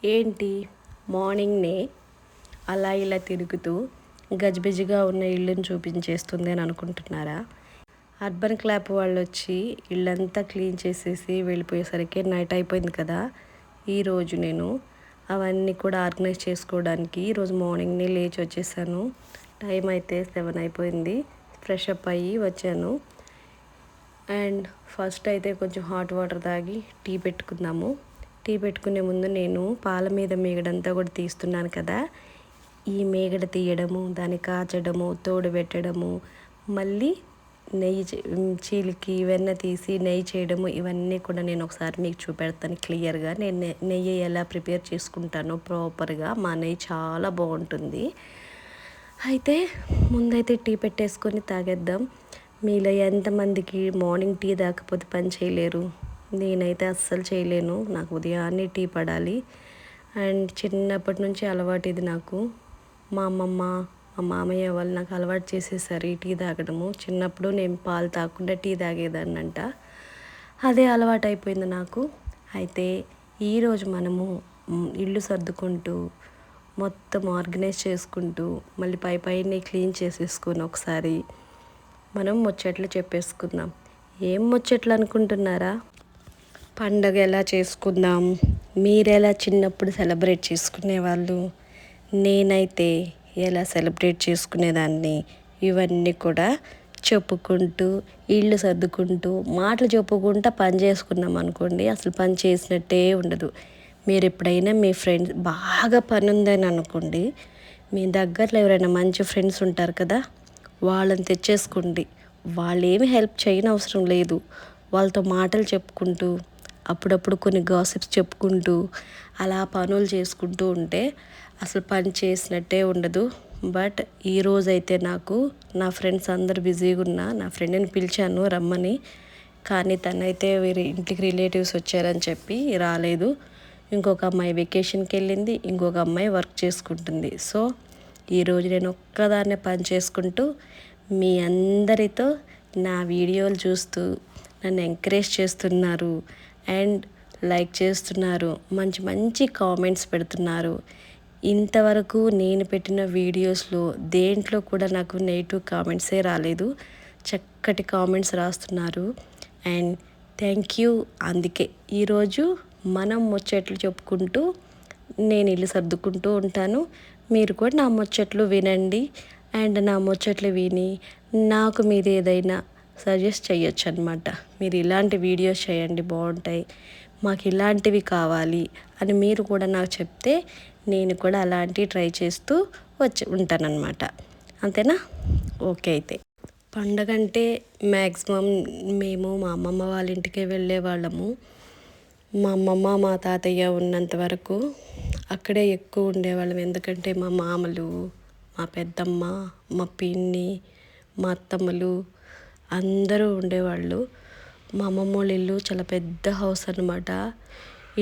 ఏంటి మార్నింగ్నే అలా ఇలా తిరుగుతూ గజిబిజిగా ఉన్న ఇల్లుని చూపించేస్తుంది అని అనుకుంటున్నారా? అర్బన్ క్లాప్ వాళ్ళు వచ్చి ఇల్లంతా క్లీన్ చేసేసి వెళ్ళిపోయేసరికి నైట్ అయిపోయింది కదా. ఈరోజు నేను అవన్నీ కూడా ఆర్గనైజ్ చేసుకోవడానికి ఈరోజు మార్నింగ్నే లేచి వచ్చేసాను. టైం అయితే 7 అయిపోయింది. ఫ్రెష్ అప్ అయ్యి వచ్చాను. అండ్ ఫస్ట్ అయితే కొంచెం హాట్ వాటర్ తాగి టీ పెట్టుకుందాము. టీ పెట్టుకునే ముందు నేను పాల మీద మీగడంతా కూడా తీస్తున్నాను కదా. ఈ మీగడ తీయడము, దాన్ని కాచడము, తోడు పెట్టడము, మళ్ళీ నెయ్యి చీలికి వెన్న తీసి నెయ్యి చేయడము, ఇవన్నీ కూడా నేను ఒకసారి మీకు చూపెడతాను క్లియర్గా. నేను నెయ్యి ఎలా ప్రిపేర్ చేసుకుంటానో ప్రాపర్గా. మా నెయ్యి చాలా బాగుంటుంది. అయితే ముందైతే టీ పెట్టేసుకొని తాగేద్దాం. మీలో ఎంతమందికి మార్నింగ్ టీ తాగకపోతే పని చేయలేరు? నేనైతే అస్సలు చేయలేను. నాకు ఉదయాన్నే టీ పడాలి. అండ్ చిన్నప్పటి నుంచి అలవాటు ఇది నాకు. మా అమ్మమ్మ, మా మామయ్య వాళ్ళు నాకు అలవాటు చేసేసారు ఈ టీ తాగడము. చిన్నప్పుడు నేను పాలు తాగకుండా టీ తాగేదాన్నంట. అదే అలవాటు అయిపోయింది నాకు. అయితే ఈరోజు మనము ఇల్లు సర్దుకుంటూ మొత్తం ఆర్గనైజ్ చేసుకుంటూ మళ్ళీ పైనే క్లీన్ చేసేసుకొని ఒకసారి మనం ముచ్చట్లు చెప్పేసుకుందాం. ఏం ముచ్చట్లు అనుకుంటున్నారా? పండగ ఎలా చేసుకుందాం, మీరెలా చిన్నప్పుడు సెలబ్రేట్ చేసుకునేవాళ్ళు, నేనైతే ఎలా సెలబ్రేట్ చేసుకునేదాన్ని, ఇవన్నీ కూడా చెప్పుకుంటూ ఇల్లు సర్దుకుంటూ మాటలు చెప్పుకుంటూ పని చేసుకున్నాం అనుకోండి, అసలు పని చేసినట్టే ఉండదు. మీరు ఎప్పుడైనా మీ ఫ్రెండ్స్ బాగా పని ఉందని అనుకోండి, మీ దగ్గరలో ఎవరైనా మంచి ఫ్రెండ్స్ ఉంటారు కదా, వాళ్ళని తెచ్చేసుకోండి. వాళ్ళు ఏమి హెల్ప్ చేయనవసరం లేదు. వాళ్ళతో మాటలు చెప్పుకుంటూ అప్పుడప్పుడు కొన్ని గాసిప్స్ చెప్పుకుంటూ అలా పనులు చేసుకుంటూ ఉంటే అసలు పని చేసినట్టే ఉండదు. బట్ ఈరోజైతే నాకు నా ఫ్రెండ్స్ అందరు బిజీగా ఉన్నా నా ఫ్రెండ్ని పిలిచాను రమ్మని, కానీ తనైతే వేరే ఇంటికి రిలేటివ్స్ వచ్చారని చెప్పి రాలేదు. ఇంకొక అమ్మాయి వెకేషన్కి వెళ్ళింది, ఇంకొక అమ్మాయి వర్క్ చేసుకుంటుంది. సో ఈరోజు నేను ఒక్కదాన్నే పని చేసుకుంటూ మీ అందరితో నా వీడియోలు చూస్తూ నన్ను ఎంకరేజ్ చేస్తున్నారు అండ్ లైక్ చేస్తున్నారు, మంచి మంచి కామెంట్స్ పెడుతున్నారు. ఇంతవరకు నేను పెట్టిన వీడియోస్లో దేంట్లో కూడా నాకు నెగిటివ్ కామెంట్సే రాలేదు. చక్కటి కామెంట్స్ రాస్తున్నారు అండ్ థ్యాంక్ యూ. అందుకే ఈరోజు మనం ముచ్చట్లు చెప్పుకుంటూ నేను ఇల్లు సర్దుకుంటూ ఉంటాను. మీరు కూడా నా ముచ్చట్లు వినండి అండ్ నా ముచ్చట్లు విని నాకు మీరు ఏదైనా సజెస్ట్ చేయొచ్చు అనమాట. మీరు ఇలాంటి వీడియోస్ చేయండి, బాగుంటాయి, మాకు ఇలాంటివి కావాలి అని మీరు కూడా నాకు చెప్తే నేను కూడా అలాంటివి ట్రై చేస్తూ ఉంటానన్నమాట. అంతేనా? ఓకే. అయితే పండగ అంటే మ్యాక్సిమం మేము మా అమ్మమ్మ వాళ్ళ ఇంటికే వెళ్ళే వాళ్ళము. మా అమ్మమ్మ మా తాతయ్య ఉన్నంత వరకు అక్కడే ఎక్కువ ఉండేవాళ్ళం. ఎందుకంటే మా మామలు, మా పెద్దమ్మ, మా పిన్ని, మా అత్తమ్మలు అందరూ ఉండేవాళ్ళు. మా అమ్మమ్మ వాళ్ళ ఇల్లు చాలా పెద్ద హౌస్ అనమాట.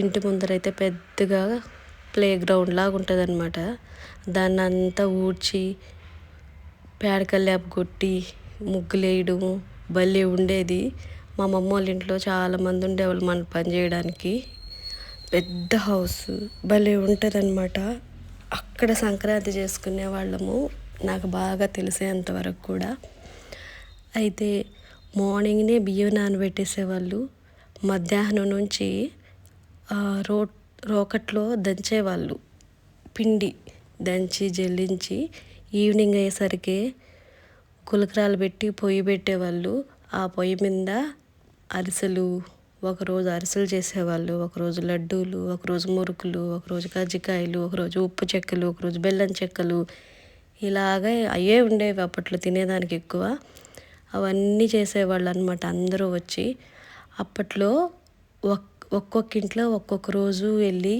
ఇంటి ముందరైతే పెద్దగా ప్లే గ్రౌండ్ లాగా ఉంటుంది అనమాట. దాన్ని అంతా ఊడ్చి పేడకల్లాపు కొట్టి ముగ్గులు వేయడము భలే ఉండేది. మా అమ్మమ్మ వాళ్ళ ఇంట్లో చాలామంది ఉండేవాళ్ళు మన పని చేయడానికి. పెద్ద హౌస్ భలే ఉంటుంది అనమాట. అక్కడ సంక్రాంతి చేసుకునే వాళ్ళము, నాకు బాగా తెలిసేంతవరకు కూడా. అయితే మార్నింగ్నే బియ్యం నానబెట్టేసేవాళ్ళు. మధ్యాహ్నం నుంచి రోకట్లో దంచేవాళ్ళు. పిండి దంచి జల్లించి ఈవినింగ్ అయ్యేసరికి గులకరాలు పెట్టి పొయ్యి పెట్టేవాళ్ళు. ఆ పొయ్యి మీద అరిసెలు, ఒకరోజు అరిసెలు చేసేవాళ్ళు, ఒకరోజు లడ్డూలు, ఒకరోజు మురుకులు, ఒకరోజు కజ్జికాయలు, ఒకరోజు ఉప్పు చెక్కలు, ఒకరోజు బెల్లం చెక్కలు, ఇలాగే అయ్యే ఉండేవి అప్పట్లో తినేదానికి ఎక్కువ. అవన్నీ చేసేవాళ్ళు అనమాట అందరూ వచ్చి. అప్పట్లో ఒక్కొక్క ఇంట్లో ఒక్కొక్క రోజు వెళ్ళి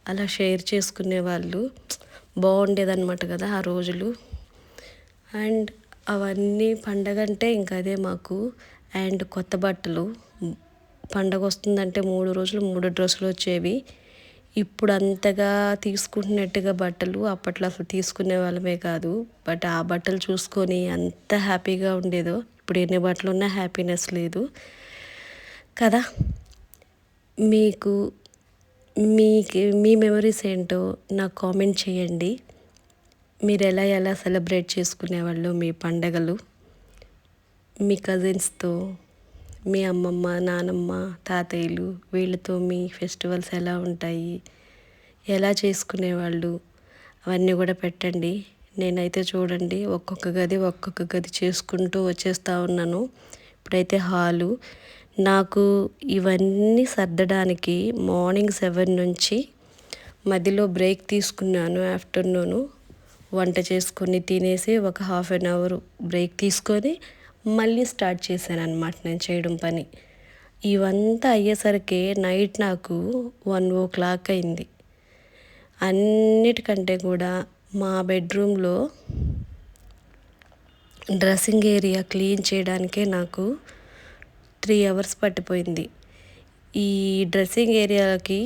అలా షేర్ చేసుకునేవాళ్ళు. బాగుండేదన్నమాట కదా ఆ రోజులు. అండ్ అవన్నీ పండగ అంటే ఇంకా అదే మాకు. అండ్ కొత్త బట్టలు, పండగ వస్తుందంటే 3 రోజులు 3 డ్రెస్సులు వచ్చేవి. ఇప్పుడు అంతగా తీసుకుంటున్నట్టుగా బట్టలు అప్పట్లో అసలు తీసుకునే వాళ్ళమే కాదు. బట్ ఆ బట్టలు చూసుకొని అంత హ్యాపీగా ఉండేదో, ఇప్పుడు ఎన్ని బట్టలు ఉన్నా హ్యాపీనెస్ లేదు కదా. మీకు మీ మెమరీస్ ఏంటో నాకు కామెంట్ చేయండి. మీరు ఎలా సెలబ్రేట్ చేసుకునేవాళ్ళు మీ పండగలు, మీ కజిన్స్తో, మీ అమ్మమ్మ, నానమ్మ, తాతయ్యలు వీళ్ళతో మీ ఫెస్టివల్స్ ఎలా ఉంటాయి, ఎలా చేసుకునేవాళ్ళు అవన్నీ కూడా పెట్టండి. నేనైతే చూడండి ఒక్కొక్క గది చేసుకుంటూ వచ్చేస్తూ ఉన్నాను. ఇప్పుడైతే హాలు. నాకు ఇవన్నీ సర్దడానికి మార్నింగ్ 7 నుంచి మధ్యలో బ్రేక్ తీసుకున్నాను. ఆఫ్టర్నూను వంట చేసుకొని తినేసి ఒక హాఫ్ అన్ అవర్ బ్రేక్ తీసుకొని మళ్ళీ స్టార్ట్ చేశాను అనమాట నేను చేయడం పని. ఇవంతా అయ్యేసరికి నైట్ నాకు 1 o'clock అయింది. అన్నిటికంటే కూడా మా బెడ్రూమ్లో డ్రెస్సింగ్ ఏరియా క్లీన్ చేయడానికే నాకు 3 hours పట్టిపోయింది. ఈ డ్రెస్సింగ్ ఏరియాకి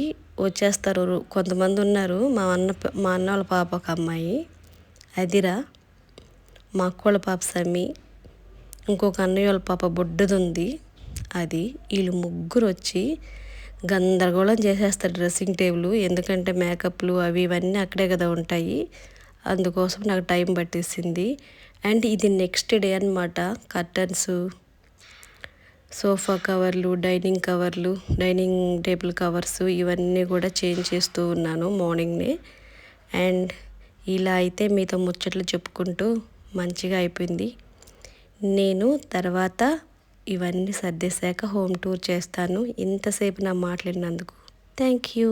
వచ్చేస్తారు కొంతమంది ఉన్నారు. మా అన్న వాళ్ళ పాప ఒక అమ్మాయి, అదిరా, మా అక్క వాళ్ళ పాప సమి, ఇంకొక అన్నయ్య వాళ్ళ పాప బొడ్డది ఉంది, అది. వీళ్ళు ముగ్గురు వచ్చి గందరగోళం చేసేస్తారు డ్రెస్సింగ్ టేబుల్. ఎందుకంటే మేకప్లు అవి ఇవన్నీ అక్కడే కదా ఉంటాయి. అందుకోసం నాకు టైం పట్టేసింది. అండ్ ఇది నెక్స్ట్ డే అనమాట. కర్టన్స్, సోఫా కవర్లు, డైనింగ్ టేబుల్ కవర్స్ ఇవన్నీ కూడా చేంజ్ చేస్తూ ఉన్నాను మార్నింగ్నే. అండ్ ఇలా అయితే మీతో ముచ్చట్లు చెప్పుకుంటూ మంచిగా అయిపోయింది. నేను తర్వాత ఇవన్నీ సర్దేశాక హోమ్ టూర్ చేస్తాను. ఇంతసేపు నా మాట్లాడినందుకు థ్యాంక్ యూ.